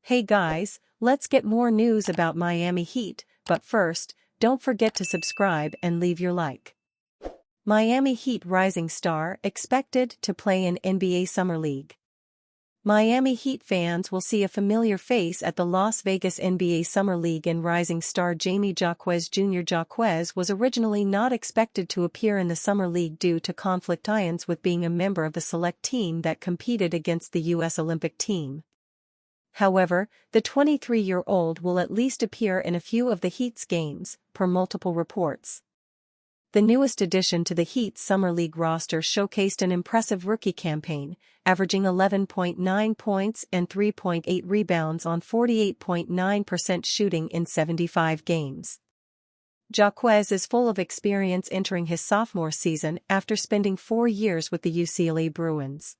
Hey guys, let's get more news about Miami Heat, but first, don't forget to subscribe and leave your like. Miami Heat rising star expected to play in NBA Summer League. Miami Heat fans will see a familiar face at the Las Vegas NBA Summer League in rising star Jaime Jaquez Jr. Jaquez was originally not expected to appear in the Summer League due to conflicts with being a member of the select team that competed against the U.S. Olympic team. However, the 23-year-old will at least appear in a few of the Heat's games, per multiple reports. The newest addition to the Heat's Summer League roster showcased an impressive rookie campaign, averaging 11.9 points and 3.8 rebounds on 48.9% shooting in 75 games. Jaquez is full of experience entering his sophomore season after spending 4 years with the UCLA Bruins.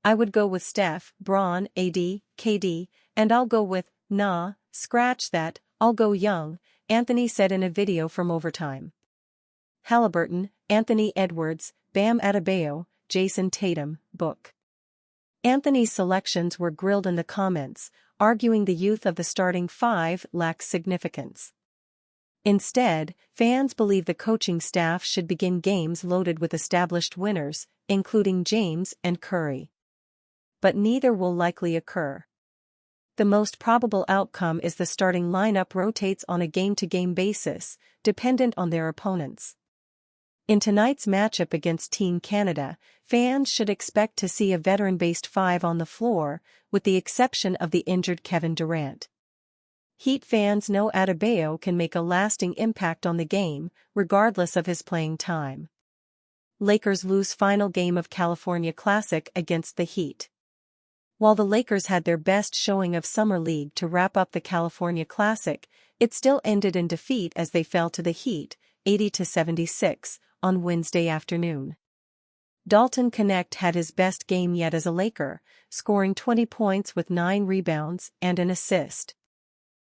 "I would go with Steph, Bron, AD, KD, and I'll go with, nah, scratch that, I'll go young," Anthony said in a video from Overtime. Halliburton, Anthony Edwards, Bam Adebayo, Jason Tatum, Book. Anthony's selections were grilled in the comments, arguing the youth of the starting five lacks significance. Instead, fans believe the coaching staff should begin games loaded with established winners, including James and Curry. But neither will likely occur. The most probable outcome is the starting lineup rotates on a game-to-game basis, dependent on their opponents. In tonight's matchup against Team Canada, fans should expect to see a veteran-based five on the floor, with the exception of the injured Kevin Durant. Heat fans know Adebayo can make a lasting impact on the game, regardless of his playing time. Lakers lose final game of California Classic against the Heat. While the Lakers had their best showing of Summer League to wrap up the California Classic, it still ended in defeat as they fell to the Heat, 80-76, on Wednesday afternoon. Dalton Knecht had his best game yet as a Laker, scoring 20 points with 9 rebounds and an assist.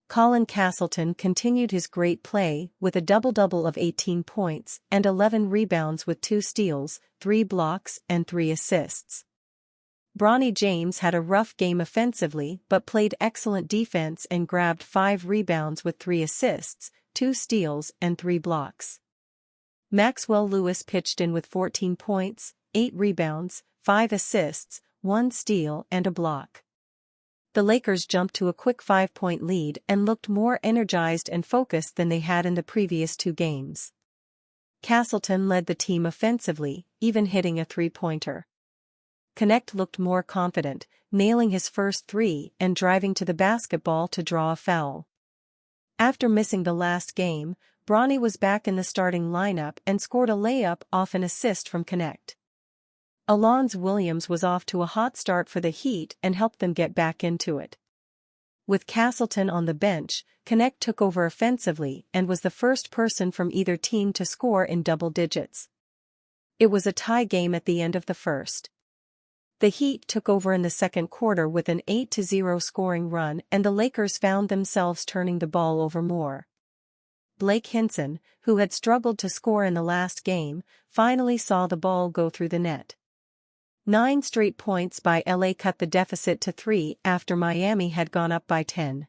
Colin Castleton continued his great play with a double-double of 18 points and 11 rebounds with 2 steals, 3 blocks and 3 assists. Bronny James had a rough game offensively but played excellent defense and grabbed 5 rebounds with 3 assists, 2 steals and 3 blocks. Maxwell Lewis pitched in with 14 points, 8 rebounds, 5 assists, 1 steal and a block. The Lakers jumped to a quick 5-point lead and looked more energized and focused than they had in the previous 2 games. Castleton led the team offensively, even hitting a 3-pointer. Knecht looked more confident, nailing his first 3 and driving to the basketball to draw a foul. After missing the last game, Bronny was back in the starting lineup and scored a layup off an assist from Knecht. Alonzo Williams was off to a hot start for the Heat and helped them get back into it. With Castleton on the bench, Knecht took over offensively and was the first person from either team to score in double digits. It was a tie game at the end of the first. The Heat took over in the second quarter with an 8-0 scoring run and the Lakers found themselves turning the ball over more. Blake Hinson, who had struggled to score in the last game, finally saw the ball go through the net. 9 straight points by LA cut the deficit to 3 after Miami had gone up by 10.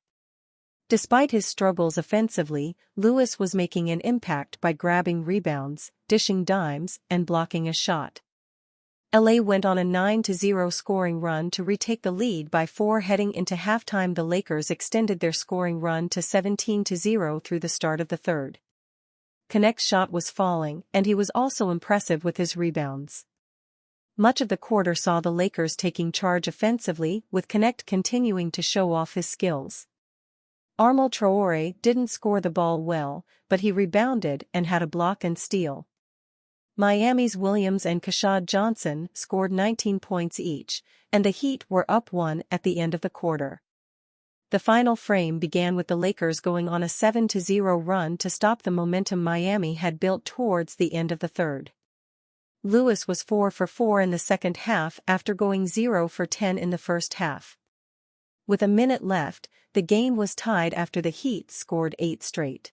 Despite his struggles offensively, Lewis was making an impact by grabbing rebounds, dishing dimes, and blocking a shot. LA went on a 9-0 scoring run to retake the lead by 4 heading into halftime. The Lakers extended their scoring run to 17-0 through the start of the third. Knecht's shot was falling and he was also impressive with his rebounds. Much of the quarter saw the Lakers taking charge offensively, with Knecht continuing to show off his skills. Armel Traore didn't score the ball well, but he rebounded and had a block and steal. Miami's Williams and Keshad Johnson scored 19 points each, and the Heat were up 1 at the end of the quarter. The final frame began with the Lakers going on a 7-0 run to stop the momentum Miami had built towards the end of the third. Lewis was 4 for 4 in the second half after going 0 for 10 in the first half. With a minute left, the game was tied after the Heat scored 8 straight.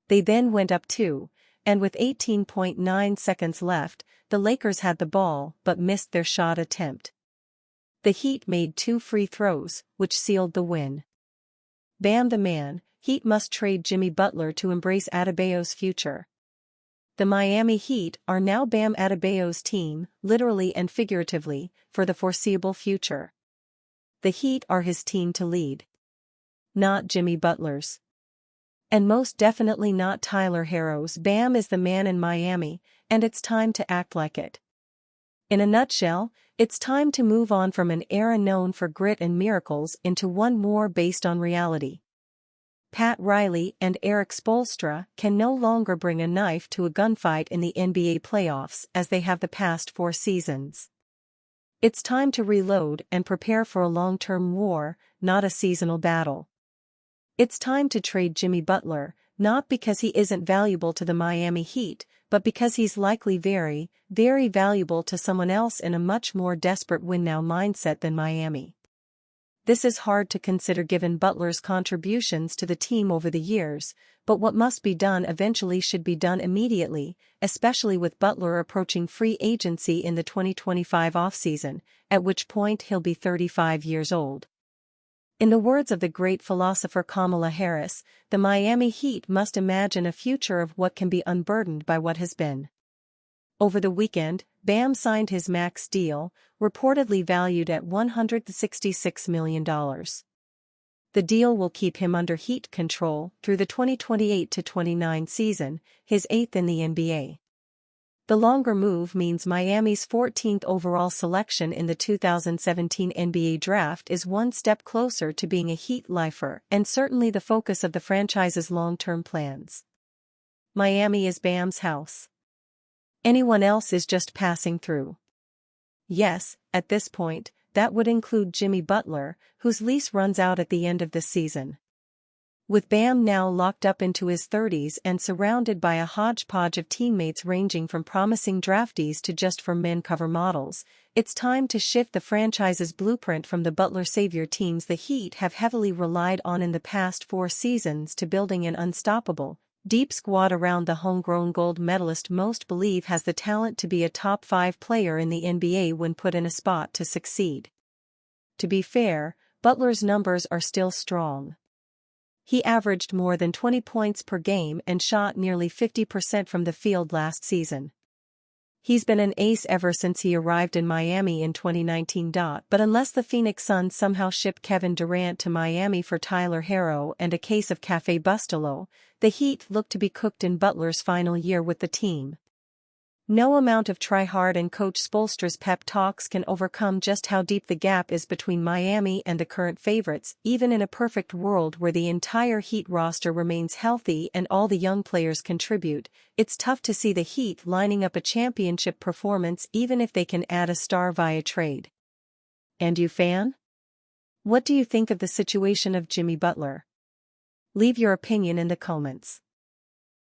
They then went up 2-0 and with 18.9 seconds left, the Lakers had the ball but missed their shot attempt. The Heat made 2 free throws, which sealed the win. Bam the man, Heat must trade Jimmy Butler to embrace Adebayo's future. The Miami Heat are now Bam Adebayo's team, literally and figuratively, for the foreseeable future. The Heat are his team to lead. Not Jimmy Butler's. And most definitely not Tyler Herro's. Bam is the man in Miami, and it's time to act like it. In a nutshell, it's time to move on from an era known for grit and miracles into one more based on reality. Pat Riley and Eric Spoelstra can no longer bring a knife to a gunfight in the NBA playoffs as they have the past 4 seasons. It's time to reload and prepare for a long-term war, not a seasonal battle. It's time to trade Jimmy Butler, not because he isn't valuable to the Miami Heat, but because he's likely very, very valuable to someone else in a much more desperate win-now mindset than Miami. This is hard to consider given Butler's contributions to the team over the years, but what must be done eventually should be done immediately, especially with Butler approaching free agency in the 2025 offseason, at which point he'll be 35 years old. In the words of the great philosopher Kamala Harris, the Miami Heat must imagine a future of what can be unburdened by what has been. Over the weekend, Bam signed his max deal, reportedly valued at $166 million. The deal will keep him under Heat control through the 2028-29 season, his 8th in the NBA. The longer move means Miami's 14th overall selection in the 2017 NBA draft is one step closer to being a Heat lifer and certainly the focus of the franchise's long-term plans. Miami is Bam's house. Anyone else is just passing through. Yes, at this point, that would include Jimmy Butler, whose lease runs out at the end of this season. With Bam now locked up into his 30s and surrounded by a hodgepodge of teammates ranging from promising draftees to just-for-men cover models, it's time to shift the franchise's blueprint from the Butler savior teams the Heat have heavily relied on in the past 4 seasons to building an unstoppable, deep squad around the homegrown gold medalist most believe has the talent to be a top 5 player in the NBA when put in a spot to succeed. To be fair, Butler's numbers are still strong. He averaged more than 20 points per game and shot nearly 50% from the field last season. He's been an ace ever since he arrived in Miami in 2019. But unless the Phoenix Suns somehow ship Kevin Durant to Miami for Tyler Herro and a case of Café Bustelo, the Heat look to be cooked in Butler's final year with the team. No amount of try-hard and Coach Spoelstra's pep talks can overcome just how deep the gap is between Miami and the current favorites, even in a perfect world where the entire Heat roster remains healthy and all the young players contribute. It's tough to see the Heat lining up a championship performance even if they can add a star via trade. And you fan? What do you think of the situation of Jimmy Butler? Leave your opinion in the comments.